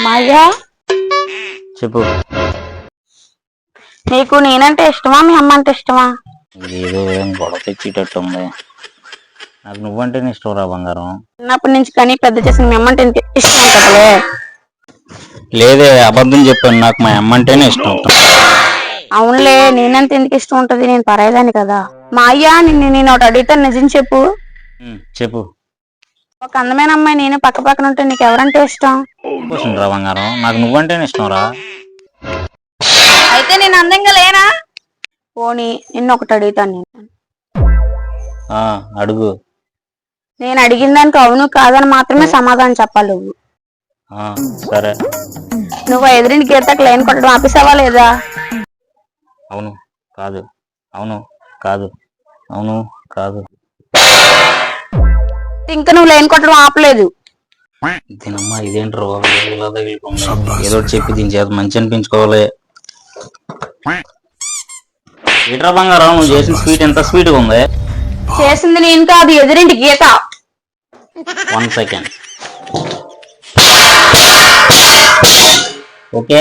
మాయా, చెప్పు. నీకు నేనంటే ఇష్టమా మీ అమ్మ అంటే ఇష్టమా? ఏదో ఏం గొడవ తెచ్చేటట్టు ఉంది. నాకు నువ్వంటేనే ఇష్టం రా బంగారం. చిన్నప్పటి నుంచి కానీ పెద్ద చేసిన మీ అమ్మ అంటే ఇష్టం ఉంటుందిలే. లేదే, అబద్ధం చెప్పాను. నాకు మా అమ్మ అంటేనే ఇష్టం. అవునులే, నేనంటే ఎందుకు ఇష్టం ఉంటది, నేను పరాయిదాన్ని కదా. మాయ్యా, నేను ఒకటి అడుగుతాను, నిజం చెప్పు. చెప్పు. ఒక అందమైన అమ్మాయి నేను పక్క పక్కన ఉంటే నీకు ఎవరంటే ఇష్టం? క్వశ్చన్ రా బంగారం, నాకు నువ్వంటేనే ఇష్టం రా. అయితే నేను అందంగా లేనా? పోనీ నిన్ను ఒకటి అడుగుతాను. అడుగు. నేను అడిగిన దానికి అవును కాదని మాత్రమే సమాధానం చెప్పాలి నువ్వు. సరే. నువ్వు ఎదురింటి గీతకు లైన్ కొట్టడం ఆపేసావా లేదా? అవును కాదు, అవును కాదు, అవును కాదు. ఇంకా నువ్వు లైన్ కొట్టడం ఆపలేదు. దీనమ్మా ఇదేంటారు ఏదో చెప్పి దీని చేత మంచి అనిపించుకోవాలి. ఏట్రా బంగారం, నువ్వు చేసిన స్వీట్ ఎంత స్వీట్ గా ఉంది. చేసింది నేను కాదు, ఎదురింటి గీత. 1 సెకండ్. ఓకే.